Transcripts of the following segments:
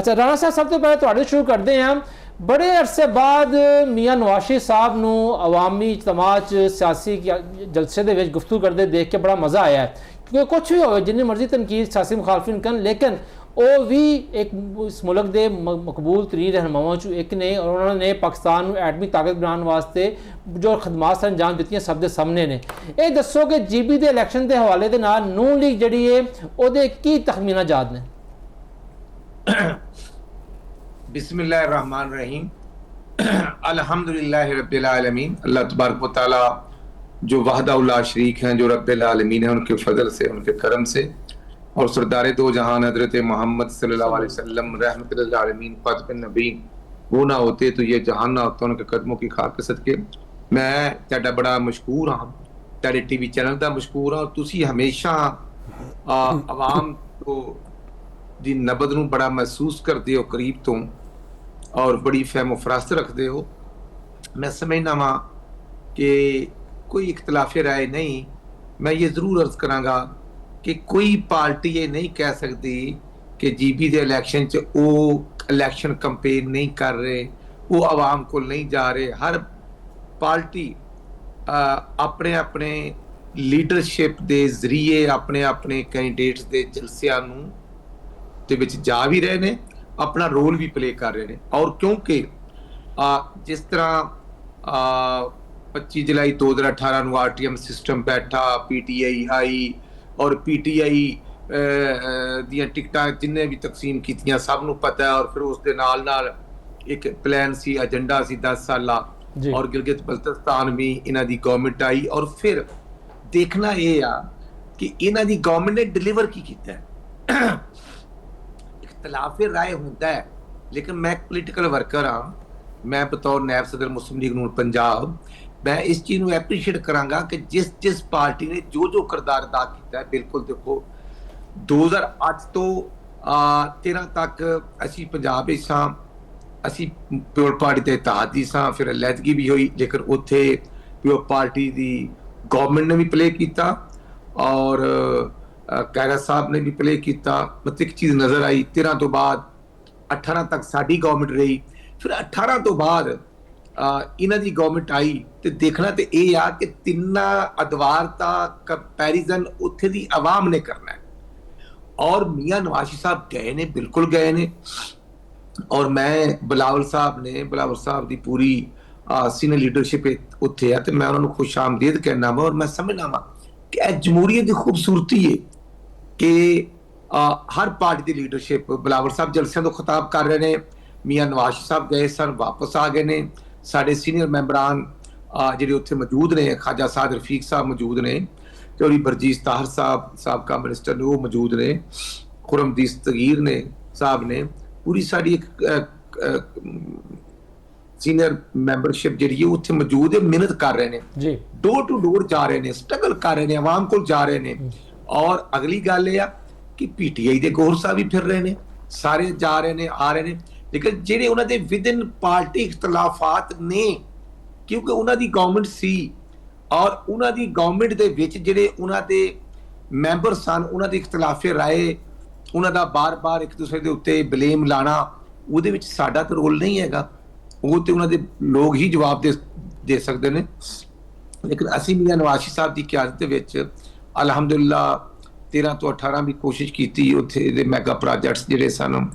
अच्छा राणा साहब, सब तो पहले तुहाडे शुरू करते हैं। बड़े अरसे बाद मियाँ नवाज शरीफ साहब नूं अवामी इजतमा सियासी जलसे दे विच गुफ्तगू करते देख के बड़ा मज़ा आया है, क्योंकि कुछ भी हो जिन्नी मर्जी तनकीद सियासी मुखालफिन करन, लेकिन वो भी एक इस मुल्क के मकबूल तरीन रहनुमावां चों एक ने, और उन्होंने पाकिस्तान नूं एटमी ताकत बनाने वास्ते जो खदमात सर अंजाम दित्तियां सब दे सामने ने। ये दसो कि GB के इलैक्शन के हवाले दे नाल नून लीग जिहड़ी है उहदे की तखमीना जाद ने? बिस्मिल्लाहिर्रहमानिर्रहीम, अल्हम्दुलिल्लाहि रब्बिल आलमीन। अल्लाह तबारक व तआला जो वहदहुल्ला शरीक हैं, जो रब्बिल आलमीन है, उनके फजल से, उनके करम से, और सरदार दो जहान हजरत मोहम्मद सल्लल्लाहु अलैहि वसल्लम रहमतुल लिल आलमीन फ़ातिमुन नबी वो ना होते तो ये जहान ना होता। उनके कदमों की खाक सदके मैं तुहाडा बड़ा मशहूर हाँ, तुहाडे TV चैनल का मशहूर हाँ। तुसी हमेशा आवाम को दी नबद नूं बड़ा महसूस करते हो करीब तो, और बड़ी फहमो फरास्त रखते हो। मैं समझना वा कि कोई इख्तलाफ राय नहीं। मैं ये जरूर अर्ज करांगा कि कोई पार्टी ये नहीं कह सकती कि GB के इलैक्शन च वो इलैक्शन कंपेन नहीं कर रहे, वो आवाम को नहीं जा रहे। हर पार्टी अपने अपने लीडरशिप के जरिए अपने अपने कैंडिडेट्स के जलसियां नूं दे विच जा भी रहे ने, अपना रोल भी प्ले कर रहे हैं। और क्योंकि जिस तरह 25 जुलाई 2018 ਨੂੰ RTM सिस्टम बैठा, PTI आई और PTI ਦੀਆਂ ਟਿਕਟਾਂ जिन्हें भी तकसीम कीतियां सब नूं पता है। और फिर उसके नाल नाल एक प्लान सी, एजेंडा सी 10 साला, और गिलगित बल्तिस्तान भी इन्हां दी गवर्नमेंट आई। और फिर देखना ये आ कि इन्हां दी गवर्नमेंट ने डिलीवर की कीता है। इख्तलाफ राय होता है, लेकिन मैं एक पोलिटिकल वर्कर हाँ। मैं बतौर नायब सदर मुस्लिम लीग नून पंजाब मैं इस चीज़ को एप्रीशिएट करांगा कि जिस जिस पार्टी ने जो जो किरदार अदा किया है। बिल्कुल देखो 2008 तो 13 तक असी पंजाब विच सां, असी प्योर पार्टी के इतिहादी सां। फिर अलैदगी भी हुई, लेकिन उत्थे प्योर पार्टी की गवर्नमेंट ने भी प्ले किया और कैरा साहब ने भी प्ले किया। मतलब एक चीज़ नज़र आई 13 तो बाद 18 तक साडी गवर्नमेंट रही। फिर 18 तो बाद इन्हां दी गवर्नमेंट आई। तो देखना तो यह आ कि तिन्ना अदवार का कंपैरिजन उत्थे दी आवाम ने करना है। और मियाँ नवाज शरीफ साहब गए ने, बिल्कुल गए ने। और मैं बिलावल साहब की पूरी सीनियर लीडरशिप उत्थे है, तो मैं उन्होंने खुश आमदीद कहना वा। और मैं समझना वा कि जमहूरीयत की खूबसूरती है कि हर पार्टी की लीडरशिप, बिलावल साहब जलसियां तो खिताब कर रहे हैं, मियाँ नवाज शरीफ साहब गए सन, वापस आ गए ने। साढ़े सीनियर मैंबरान जिहड़े उत्थे मौजूद ने, ख्वाजा साद रफीक साहब मौजूद ने, तो बरजीस ताहर साहब का मिनिस्टर ने वो मौजूद ने, खुरमदीन तगीर ने साहब ने, पूरी साड़ी एक सीनियर मैंबरशिप जी उत्थे मौजूद है, मेहनत कर रहे हैं, डोर टू डोर जा रहे हैं, स्ट्रगल कर रहे हैं, आवाम को जा रहे हैं। और अगली गल यह कि PTI के गौर साहब भी फिर रहे हैं, सारे जा रहे हैं, आ रहे हैं। लेकिन ਜਿਹੜੇ ਉਹਨਾਂ ਦੇ ਵਿਦਨ ਪਾਰਟੀ ਇਖਤਲਾਫਾਤ ਨੇ, ਕਿਉਂਕਿ ਉਹਨਾਂ ਦੀ ਗਵਰਨਮੈਂਟ ਸੀ, ਔਰ ਉਹਨਾਂ ਦੀ ਗਵਰਨਮੈਂਟ ਦੇ ਵਿੱਚ ਜਿਹੜੇ ਉਹਨਾਂ ਦੇ ਮੈਂਬਰ ਸਨ, ਉਹਨਾਂ ਦੀ ਇਖਤਲਾਫੇ ਰਾਏ, ਉਹਨਾਂ ਦਾ ਬਾਰ-ਬਾਰ ਇੱਕ ਦੂਸਰੇ ਦੇ ਉੱਤੇ ਬਲੇਮ ਲਾਣਾ, ਉਹਦੇ ਵਿੱਚ ਸਾਡਾ ਤਾਂ ਰੋਲ ਨਹੀਂ ਹੈਗਾ। ਉਹ ਤੇ ਉਹਨਾਂ ਦੇ ਲੋਕ ਹੀ ਜਵਾਬ ਦੇ ਸਕਦੇ ਨੇ। ਲੇਕਿਨ ਅਸੀਂ ਮੀਆਂ ਨਵਾਜ਼ ਸ਼ਰੀਫ ਸਾਹਿਬ ਦੀ ਕਿਆਦਤ ਦੇ ਵਿੱਚ ਅਲਹਮਦੁਲਿਲਾ 13 ਤੋਂ 18 ਵੀ ਕੋਸ਼ਿਸ਼ ਕੀਤੀ। ਉੱਥੇ ਦੇ ਮੈਗਾ ਪ੍ਰੋਜੈਕਟਸ ਜਿਹੜੇ ਸਨ,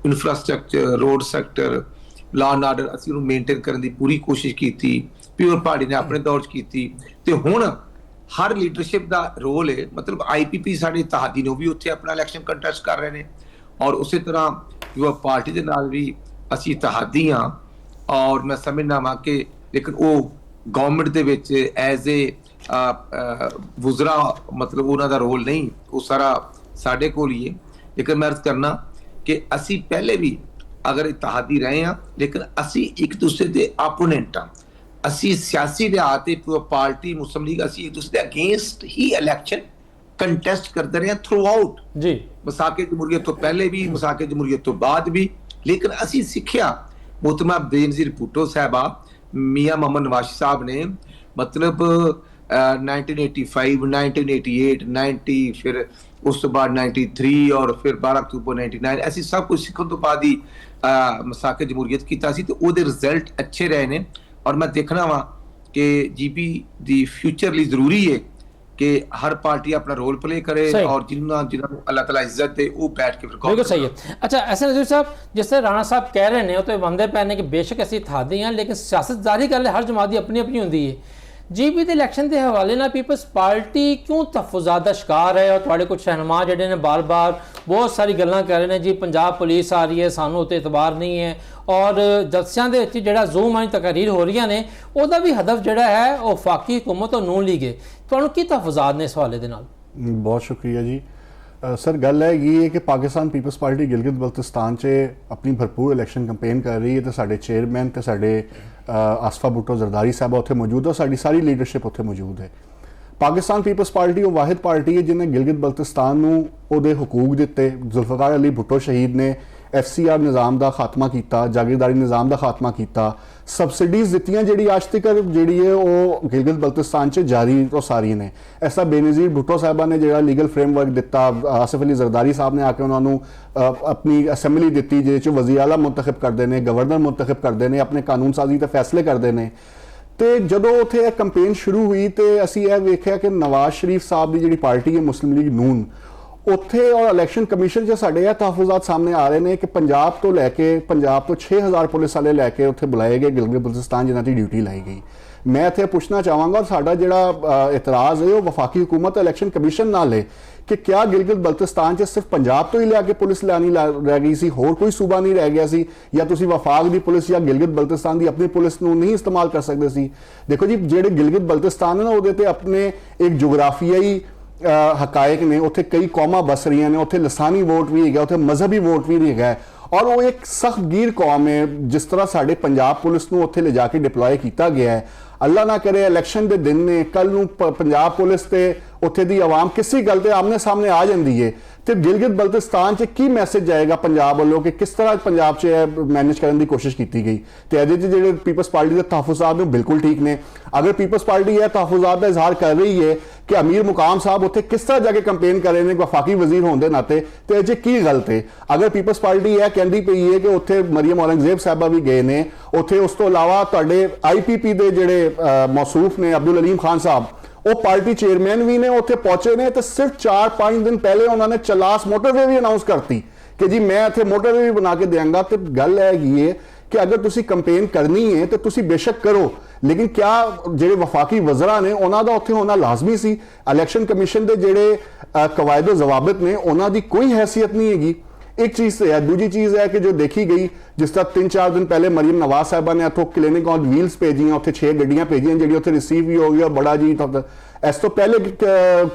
infrastructure, road sector, law and order असीं उहनूं मेनटेन करने की पूरी कोशिश की। प्योर पार्टी ने अपने दौर च की। तो हुण हर लीडरशिप का रोल है। मतलब IPP साडे इत्तेहादी ने भी उत्थे अपना इलैक्शन कंटेस्ट कर रहे हैं, और उस तरह प्योर पार्टी के नाल भी असीं इत्तेहादी हाँ। और मैं समझना वा कि लेकिन वो government they which as a वुजरा, मतलब उन्हां दा रोल नहीं, वो सारा साडे कोल ही है। लेकिन मैं अर्ज करना कि असी पहले भी अगर इत्तेहादी रहे हैं, लेकिन असी एक दूसरे के ओपोनेंट हाँ। असी सियासी लिहाज से पार्टी मुस्लिम लीग असी एक दूसरे अगेंस्ट ही इलैक्शन कंटेस्ट करते रहे थ्रू आउट जी, मसाके जमहूरीयत तो पहले भी, मसाके जमहूरीयत तो बाद भी। लेकिन असी सीखिया मोहतरमा बेनज़ीर भुट्टो साहबा, मियाँ मोहम्मद नवाज साहब ने, मतलब 1985, 1988, 90, फिर उस तो बाद 93 और फिर 12 अक्टूबर 99 ऐसी सब कुछ सिखण तो बाद ही मसाक जमहूरीयत कीता सी ते ओदे रिजल्ट अच्छे रहे ने और मैं देखना वा कि जीपी दी फ्यूचर ਲਈ ਜ਼ਰੂਰੀ है कि हर पार्टी अपना रोल प्ले करे और जिन्होंने अल्लाह ताला इज्जत दे वो बैठ के बिल्कुल सही है। अच्छा ऐसे नज़ीर साहब जिस तरह राणा साहब कह रहे हैं तो बंदे पैने कि बेशक ऐसी थादी हैं लेकिन सियासत जारी गल है हर जमात की अपनी अपनी होंगी है। जीपी के इलैक्शन के हवाले ना पीपल्स पार्टी क्यों तहफुजात का शिकार है और थोड़े कुछ रहनुमा जोड़े ने बार बार बहुत सारी गल्लां कर रहे हैं जी पंजाब पुलिस आ रही है सानू उत्ते इतबार नहीं है और जलसियां दे विच जिहड़ा ज़ूम आई तकरीर हो रही ने उहदा भी हदफ जिहड़ा है वो वफाकी हुकूमत और नून लीग है। तुहानूं की तहफुजात ने इस हवाले दे नाल? बहुत शुक्रिया जी। सर गल है ये कि पाकिस्तान पीपल्स पार्टी गिलगित बल्तिस्तान से अपनी भरपूर इलैक्शन कंपेन कर रही है तो साडे चेयरमैन तो साडे आसफा भुट्टो जरदारी साहब उत्थे मौजूद है, साडी सारी लीडरशिप उत्थे मौजूद है। पाकिस्तान पीपल्स पार्टी वो वाहिद पार्टी है जिन्हें गिलगित बल्तिस्तान नूं ओहदे हुकूक दिते। जुल्फकार अली भुट्टो शहीद ने FCR निज़ाम का खात्मा किया, जागीरदारी निज़ाम का खात्मा किया, सबसिडीज़ दित्तियां जिहड़ी अज तक जिहड़ी है वो गिलगित बल्तिस्तान च जारी तो सारी ने। ऐसा बेनज़ीर भुट्टो साहबा ने जिहड़ा लीगल फ्रेमवर्क दिता, आसिफ अली जरदारी साहब ने आके उन्होंने अपनी असैम्बली दी जिहदे च वज़ीर आला मुंतखब करते हैं, गवर्नर मुंतखब करते हैं, अपने कानून साजी ते फैसले करते हैं। तो जदों उत्थे कंपेन शुरू हुई तो असीं यह वेख्या कि नवाज शरीफ साहब की जिहड़ी पार्टी है मुस्लिम लीग नून उत्थे और इलैक्शन कमीशन से साढ़े यह तहफुजात सामने आ रहे हैं कि पंजाब तो लैके पंजाब तो 6000 पुलिस वाले लैके उत्थे बुलाए गए गिलगित बल्तिस्तान जिन्हां दी ड्यूटी लाई गई। मैं इत्थे पुछना चाहांगा और साडा जिहड़ा इतराज़ है वो वफाकी हुकूमत इलैक्शन कमीशन नाल है कि क्या गिलगित बल्तिस्तान च सिर्फ पंजाब तो ही लिया पुलिस लानी रह गई सी, होर कोई सूबा नहीं रह गया सी, या तुसीं वफाक दी पुलिस या गिलगित बल्तिस्तान की अपनी पुलिस नूं नहीं इस्तेमाल कर सकते सी? देखो जी जिहड़े गिलगित बल्तिस्तान है ना उहदे ते अपने एक जोग्राफियाई हकायक ने, उत्थे कई कौमां बस रही ने, उत्थे लसानी वोट भी है, उत्थे मजहबी वोट भी है और वो एक सख्त गिर कौम है। जिस तरह साडे पंजाब पुलिस नूं उत्थे ले जाके डिप्लॉय किया गया है, अल्लाह ना करे इलैक्शन के दिन ने कल नूं पंजाब पुलिस ते उत्थे दी आवाम किसी गल ते आमने सामने आ जाती है तो गिलगित बल्तिस्तान च की मैसेज जाएगा पंजाब वालों कि किस तरह पंजाब च मैनेज करने की कोशिश की गई। तो ये जो पीपल्स पार्टी के तहफुजात ने बिल्कुल ठीक ने। अगर पीपल्स पार्टी यह तहफुजात का इजहार कर रही है कि अमीर मुकाम साहब उत्थे किस तरह जाके कंपेन कर रहे हैं वफाकी वजीर होने के नाते, तो ये की गलत है? अगर पीपल्स पार्टी यह कहती पई है कि उत्थे मरियम औरंगजेब साहबा भी गए ने, उत्थे उस तो इलावा तुहाडे IPP के जिहड़े मौसूफ ने अब्दुल अलीम खान साहब वो पार्टी चेयरमैन भी ने उत्थे पहुंचे ने, तो सिर्फ 4-5 दिन पहले उन्होंने चलास मोटरवे भी अनाउंस करती कि जी मैं इत्थे मोटरवे भी बना के देंगा। तो गल है ये कि अगर तुसी कंपेन करनी है तो तुसी बेशक करो, लेकिन क्या जिहड़े वफाकी वज़रा ने उन्हां दा उत्थे होना लाजमी सी? इलैक्शन कमीशन के जिहड़े कवायद ज़वाबित ने उन्हां दी कोई हैसियत नहीं हैगी। एक चीज़ तो है। दूसरी चीज़ है कि जो देखी गई जिस तरह 3-4 दिन पहले मरियम नवाज साहबा ने इतों क्लिनिक ऑन व्हील्स भेजियां, उत्थे 6 गड्डियां भेजियां जी उत्थे रिसीव भी हो गई और बड़ा जी इस तो पहले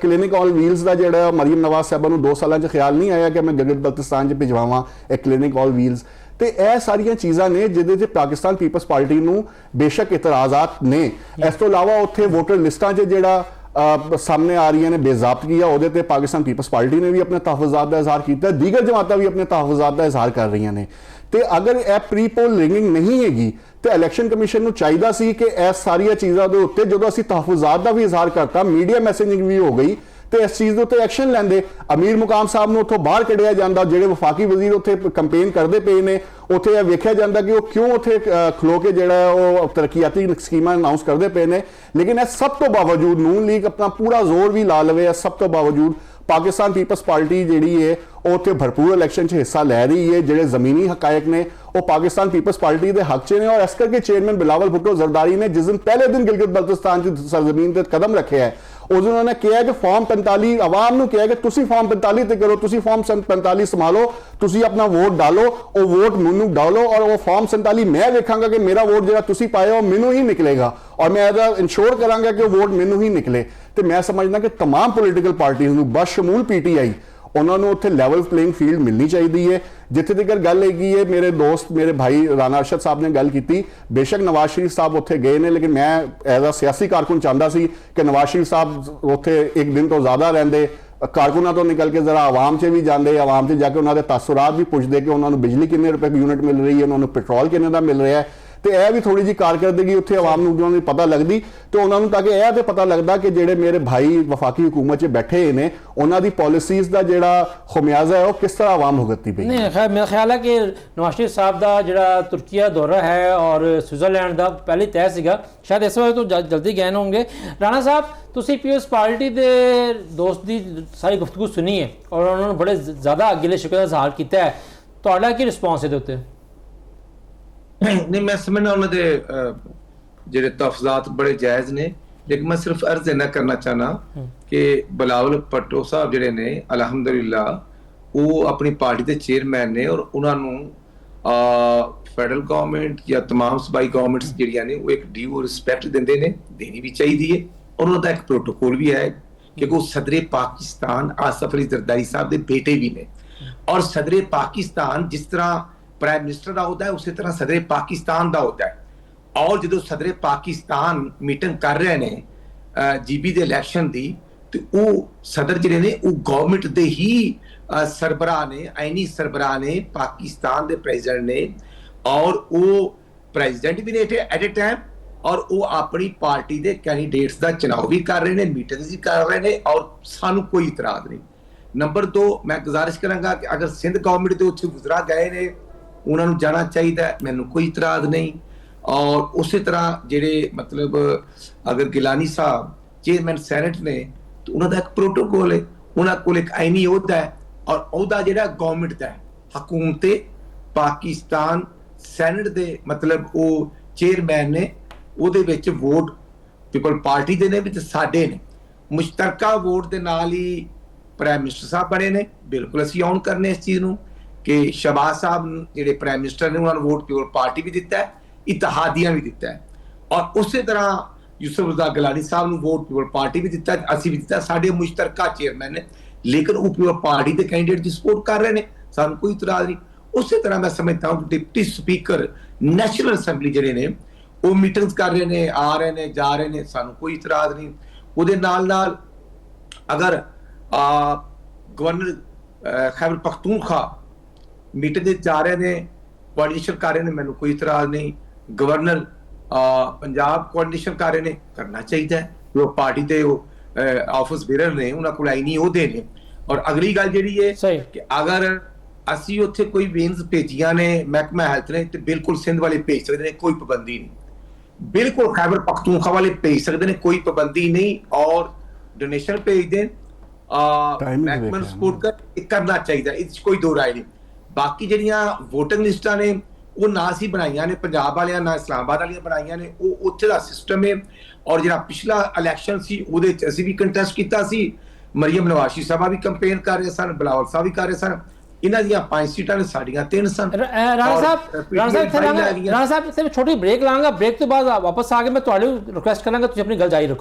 क्लिनिक ऑन व्हील्स का जो मरियम नवाज साहबा नूं 2 साल ख्याल नहीं आया कि मैं गिलगित बल्तिस्तान च भिजवावां एक क्लिनिक ऑन व्हील्स। तो यह सारिया चीज़ां ने जिहदे पाकिस्तान पीपल्स पार्टी नूं बेशक इतराज़ात ने। इस तो इलावा उत्थे वोटर लिस्टां च जिहड़ा सामने आ रही ने बेजाबतगी उहदे ते पाकिस्तान पीपल्स पार्टी ने भी अपने तहफुजात का इजहार किया, दीगर जमातां भी अपने तहफुजात का इजहार कर रही ने। तो अगर यह प्री पोल रिंगिंग नहीं हैगी तो इलैक्शन कमीशन नूं चाहिदा सी कि यह सारिया चीज़ों के उत्ते जदों असीं तहफुजात का भी इजहार करता, मीडिया मैसेजिंग भी हो गई तो इस चीज़ के उत्ते एक्शन लैंदे। अमीर मुकाम साहब नूं उत्थों बाहर कढ़िया जांदा, जिहड़े वफाकी वजीर उत्थे कंपेन करते पे ने उत्थे यह वेख्या जांदा कि वो क्यों उत्थे खलो के जिहड़ा वो तरक्याती स्कीमां अनाउंस करते पे ने। लेकिन इस सब तो बावजूद नून लीग अपना पूरा जोर भी ला लवे, इस सब तो बावजूद पाकिस्तान पीपल्स पार्टी जिहड़ी है उत्थे भरपूर इलैक्शन हिस्सा लै रही है। जिहड़े जमीनी हकायक ने वो पाकिस्तान पीपल्स पार्टी के हक च ने और इस करके चेयरमैन बिलावल भुट्टो जरदारी ने जिस दिन पहले दिन गिलगित बल्तिस्तान की सरजमीन पर कदम रखे है उस दिन उन्होंने कहा कि फॉर्म 45 आवाम नूं कहा कि तुसी फॉर्म 45 ते करो, तुसी फॉर्म 45 संभालो, तुसी अपना वोट डालो, वो वोट मैनू डालो और वो फॉर्म 47 मैं वेखांगा कि मेरा वोट जो तुसी पाए वो मैनू ही निकलेगा और मैं इंश्योर करांगा कि वोट मैनू ही निकले। तो मैं समझना कि तमाम पोलिटिकल पार्टीज़ नूं बशमूल PTI उन्होंने उत्थे लैवल प्लेइंग फील्ड मिलनी चाहिए। जिथे तक गल है मेरे दोस्त मेरे भाई राना अरशद साहब ने गल की, बेशक नवाज शरीफ साहब उत्थे गए ने, लेकिन मैं एज अ सियासी कारकुन चाहता सी कि नवाज शरीफ साहब उत्थे एक दिन तो ज़्यादा रहिंदे, कारकुनां तो निकल के जरा आवाम च भी जाते, आवाम च जाके उन्होंने तासुरात भी पुछते कि उन्होंने बिजली कितने रुपए यूनिट मिल रही है, उन्होंने पेट्रोल कितने का मिल रहा है। ਤੇ ਇਹ ਵੀ ਥੋੜੀ ਜਿਹੀ ਕਾਰਕਰਦਗੀ ਉੱਥੇ ਆਵਾਮ ਨੂੰ ਜਦੋਂ ਪਤਾ ਲੱਗਦੀ ਤੇ ਉਹਨਾਂ ਨੂੰ ਤਾਂ ਕਿ ਇਹ ਤੇ ਪਤਾ ਲੱਗਦਾ ਕਿ ਜਿਹੜੇ ਮੇਰੇ ਭਾਈ ਵਫਾਕੀ ਹੁਕੂਮਤ 'ਚ ਬੈਠੇ ਨੇ ਉਹਨਾਂ ਦੀ ਪਾਲਿਸੀਜ਼ ਦਾ ਜਿਹੜਾ ਖਮਿਆਜ਼ਾ ਹੈ ਉਹ ਕਿਸ ਤਰ੍ਹਾਂ ਆਵਾਮ ਭੁਗਤਦੀ ਪਈ। नहीं खैर मेरा ख्याल है कि नवाज शरीफ साहब का जोड़ा तुर्किया दौरा है और स्विट्जरलैंड का पहले तय सीगा, शायद इस वक्त तो जल्दी गए होंगे। राणा साहब तुसी पीपल्स पार्टी के दोस्त की सारी गुफ्तगू सुनी है और उन्होंने बड़े ज़्यादा गिले शिकवे का इजहार किया है, तो की रिस्पॉन्स है उत्ते? नहीं मैं समझना उन्होंने ਜਿਹੜੇ ਤਫਜ਼ਾਤ ਬੜੇ ਜਾਇਜ਼ ਨੇ, ਲੇਕਿਨ ਮੈਂ ਸਿਰਫ ਅਰਜ਼ ਇਹਨਾਂ ਕਰਨਾ ਚਾਹਨਾ ਕਿ ਬਲਾਵਲ ਭੱਟੋ ਸਾਹਿਬ ਜਿਹੜੇ ਨੇ ਅਲਹਮਦੁਲਿਲਾ ਉਹ ਆਪਣੀ ਪਾਰਟੀ ਦੇ ਚੇਅਰਮੈਨ ਨੇ ਔਰ ਉਹਨਾਂ ਨੂੰ ਫੈਡਰਲ ਗਵਰਨਮੈਂਟ ਜਾਂ तमाम ਸੂਬਾਈ ਗਵਰਨਮੈਂਟਸ ਜਿਹੜੀਆਂ ਨੇ ਉਹ ਇੱਕ ਡਿਊ ਰਿਸਪੈਕਟ ਦਿੰਦੇ ਨੇ, ਦੇਣੀ ਵੀ ਚਾਹੀਦੀ ਹੈ। ਔਰ ਉਹਨਾਂ ਦਾ ਇੱਕ ਪ੍ਰੋਟੋਕੋਲ ਵੀ ਹੈ ਕਿ ਉਹ ਸਦਰੇ ਪਾਕਿਸਤਾਨ ਆਸਫ ਅਲੀ ਜ਼ਰਦਾਰੀ ਸਾਹਿਬ ਦੇ ਬੇਟੇ ਵੀ ਨੇ ਔਰ ਸਦਰੇ ਪਾਕਿਸਤਾਨ ਜਿਸ ਤਰ੍ਹਾਂ ਪ੍ਰਾਈਮ ਮਿਨਿਸਟਰ ਦਾ ਹੁੰਦਾ ਹੈ ਉਸੇ ਤਰ੍ਹਾਂ ਸਦਰੇ ਪਾਕਿਸਤਾਨ ਦਾ ਹੁੰਦਾ ਹੈ। ਔਰ ਜਦੋਂ ਸਦਰੇ ਪਾਕਿਸਤਾਨ ਮੀਟਿੰਗ ਕਰ ਰਹੇ ਨੇ ਜੀਬੀ ਦੇ ਇਲੈਕਸ਼ਨ ਦੀ ਤੇ ਉਹ ਸਦਰ ਜਿਹੜੇ ਨੇ ਉਹ ਗਵਰਨਮੈਂਟ ਦੇ ਹੀ ਸਰਬਰਾਹ ਨੇ, ਆਈਨੀ ਸਰਬਰਾਹ ਨੇ, ਪਾਕਿਸਤਾਨ ਦੇ ਪ੍ਰੈਜ਼ੀਡੈਂਟ ਨੇ ਔਰ ਉਹ ਪ੍ਰੈਜ਼ੀਡੈਂਟ ਵੀ ਨੇ ਐਟ ਅ ਟਾਈਮ ਔਰ ਉਹ ਆਪਣੀ ਪਾਰਟੀ ਦੇ ਕੈਂਡੀਡੇਟਸ ਦਾ ਚੁਣਾਵ ਵੀ ਕਰ ਰਹੇ ਨੇ, ਮੀਟਿੰਗਸ ਵੀ ਕਰ ਰਹੇ ਨੇ ਔਰ ਸਾਨੂੰ ਕੋਈ ਇਤਰਾਜ਼ ਨਹੀਂ। ਨੰਬਰ 2 ਮੈਂ ਗੁਜ਼ਾਰਿਸ਼ ਕਰਾਂਗਾ ਕਿ ਅਗਰ ਸਿੰਧ ਗਵਰਨਮੈਂਟ ਦੇ ਉੱਥੇ ਗੁਜ਼ਰਾ ਗਏ ਨੇ ਉਹਨਾਂ ਨੂੰ ਜਾਣਾ ਚਾਹੀਦਾ, ਮੈਨੂੰ ਕੋਈ ਇਤਰਾਜ਼ ਨਹੀਂ। ਔਰ ਉਸੇ ਤਰ੍ਹਾਂ ਜਿਹੜੇ ਮਤਲਬ ਅਗਰ ਗਿਲਾਨੀ ਸਾਹਿਬ ਚੇਅਰਮੈਨ ਸੈਨੇਟ ਨੇ ਤਾਂ ਉਹਨਾਂ ਦਾ ਇੱਕ ਪ੍ਰੋਟੋਕੋਲ ਹੈ, ਉਹਨਾਂ ਕੋਲ ਇੱਕ ਆਈਨੀ ਅਹੁਦਾ ਹੈ ਔਰ ਉਹਦਾ ਜਿਹੜਾ ਗਵਰਨਮੈਂਟ ਦਾ ਹੈ, ਹਕੂਮਤ ਪਾਕਿਸਤਾਨ ਸੈਨੇਟ ਦੇ ਮਤਲਬ ਉਹ ਚੇਅਰਮੈਨ ਨੇ, ਉਹਦੇ ਵਿੱਚ ਵੋਟ ਪੀਪਲ ਪਾਰਟੀ ਦੇ ਨੇ ਵੀ ਤੇ ਸਾਡੇ ਨੇ, ਮੁਸ਼ਤਰਕਾ ਵੋਟ ਦੇ ਨਾਲ ਹੀ ਪ੍ਰਾਈਮ ਮਿਨਿਸਟਰ ਸਾਹਿਬ ਬਣੇ ਨੇ। ਬਿਲਕੁਲ ਅਸੀਂ ਔਨ ਕਰਨੇ ਇਸ ਚੀਜ਼ ਨੂੰ ਕਿ ਸ਼ਹਬਾਜ਼ ਸਾਹਿਬ ਜਿਹੜੇ ਪ੍ਰਾਈਮ ਮਿਨਿਸਟਰ ਨੇ ਉਹਨਾਂ ਨੂੰ ਵੋਟ ਪੀਪਲ ਪਾਰਟੀ ਵੀ ਦਿੱਤਾ ਹੈ, ਇਤਿਹਾਦੀਆਂ ਵੀ ਦਿੱਤਾ ਹੈ ਔਰ ਉਸੇ ਤਰ੍ਹਾਂ ਯੂਸਫ ਰਜ਼ਾ ਗਿਲਾਨੀ ਸਾਹਿਬ ਨੂੰ ਵੋਟ ਪੀਪਲ ਪਾਰਟੀ ਵੀ ਦਿੱਤਾ, ਅਸੀਂ ਵੀ ਦਿੱਤਾ, ਸਾਡੇ ਮੁਸ਼ਤਰਕਾ ਚੇਅਰਮੈਨ ਨੇ, ਲੇਕਿਨ ਉਹ ਪੀਪਲ ਪਾਰਟੀ ਦੇ ਕੈਂਡੀਡੇਟ ਦੀ ਸਪੋਰਟ ਕਰ ਰਹੇ ਨੇ, ਸਾਨੂੰ ਕੋਈ ਇਤਰਾਜ਼ ਨਹੀਂ। ਉਸੇ ਤਰ੍ਹਾਂ ਮੈਂ ਸਮਝਦਾ ਹਾਂ ਕਿ ਡਿਪਟੀ ਸਪੀਕਰ ਨੈਸ਼ਨਲ ਅਸੈਂਬਲੀ ਜਿਹੜੇ ਨੇ ਉਹ ਮੀਟਿੰਗਸ ਕਰ ਰਹੇ ਨੇ, ਆ ਰਹੇ ਨੇ, ਜਾ ਰਹੇ ਨੇ, ਸਾਨੂੰ ਕੋਈ ਇਤਰਾਜ਼ ਨਹੀਂ। ਉਹਦੇ ਨਾਲ ਨਾਲ ਅਗਰ ਗਵਰਨਰ ਖੈਬਰ ਪਖਤੂਨਖਵਾ ਮੀਟਿੰਗ ਦੇ ਜਾ ਰਹੇ ਨੇ, ਕੋਆਰਡੀਨੇਸ਼ਨ ਕਰ ਰਹੇ ਨੇ, ਮੈਨੂੰ ਕੋਈ ਇਤਰਾਜ਼ ਨਹੀਂ। ਗਵਰਨਰ ਪੰਜਾਬ ਕੋਆਰਡੀਨੇਸ਼ਨ ਕਰ ਰਹੇ ਨੇ, ਕਰਨਾ ਚਾਹੀਦਾ ਹੈ, ਉਹ ਪਾਰਟੀ ਦੇ ਆਫਿਸ ਬੇਰਰ ਨੇ, ਉਹਨਾਂ ਕੋਲ ਆਈਨੀ ਅਹੁਦੇ ਨੇ। ਔਰ ਅਗਲੀ ਗੱਲ ਜਿਹੜੀ ਹੈ ਕਿ ਅਗਰ ਅਸੀਂ ਉੱਥੇ ਕੋਈ ਵੇਨਸ ਭੇਜੀਆਂ ਨੇ ਮਹਿਕਮਾ ਹੈਲਥ ਨੇ ਤੇ ਬਿਲਕੁਲ ਸਿੰਧ ਵਾਲੇ ਭੇਜ ਸਕਦੇ ਨੇ, ਕੋਈ ਪਾਬੰਦੀ ਨਹੀਂ। ਬਿਲਕੁਲ ਖੈਬਰ ਪਖਤੂਨਖਵਾ ਵਾਲੇ ਭੇਜ ਸਕਦੇ ਨੇ, ਕੋਈ ਪਾਬੰਦੀ ਨਹੀਂ। ਔਰ ਡੋਨੇਸ਼ਨ ਭੇਜ ਦੇਣ, ਮਹਿਕਮਾ ਨੂੰ ਸਪੋਰਟ ਕਰਨਾ ਚਾਹੀਦਾ, ਇਹ 'ਚ ਕੋਈ ਦੋ ਰਾਏ ਨਹੀਂ। ਬਾਕੀ ਜਿਹੜੀਆਂ ਵੋਟਿੰਗ ਲਿਸਟਾਂ ਨੇ ਉਹ ਨਾ ਅਸੀਂ ਬਣਾਈਆਂ ਨੇ ਪੰਜਾਬ ਵਾਲਿਆਂ, ਨਾ ਇਸਲਾਮਾਬਾਦ ਵਾਲੀਆਂ ਬਣਾਈਆਂ ਨੇ, ਉਹ ਉੱਥੇ ਦਾ ਸਿਸਟਮ ਹੈ। ਔਰ ਜਿਹੜਾ ਪਿਛਲਾ ਇਲੈਕਸ਼ਨ ਸੀ ਉਹਦੇ 'ਚ ਅਸੀਂ ਵੀ ਕੰਟੈਸਟ ਕੀਤਾ ਸੀ, ਮਰੀਮ ਨਵਾਜ਼ ਸਾਹਿਬਾ ਵੀ ਕੰਪੇਨ ਕਰ ਰਹੇ ਸਨ, ਬਲਾਵਲ ਸਾਹਿਬ ਵੀ ਕਰ ਰਹੇ ਸਨ। ਇਹਨਾਂ ਦੀਆਂ 5 ਸੀਟਾਂ ਨੇ, ਸਾਡੀਆਂ 3 ਸਨ। ਰਾਣਾ ਸਾਹਿਬ ਇੱਥੇ ਛੋਟੀ ਬ੍ਰੇਕ ਲਾਂਗਾ, ਬ੍ਰੇਕ ਤੋਂ ਬਾਅਦ ਵਾਪਸ ਆ ਕੇ ਮੈਂ ਤੁਹਾਡੀ ਰਿਕੁਐਸਟ ਕਰਾਂਗਾ ਤੁਸੀਂ ਆਪਣੀ ਗੱਲ ਜਾਰੀ ਰੱਖੋ।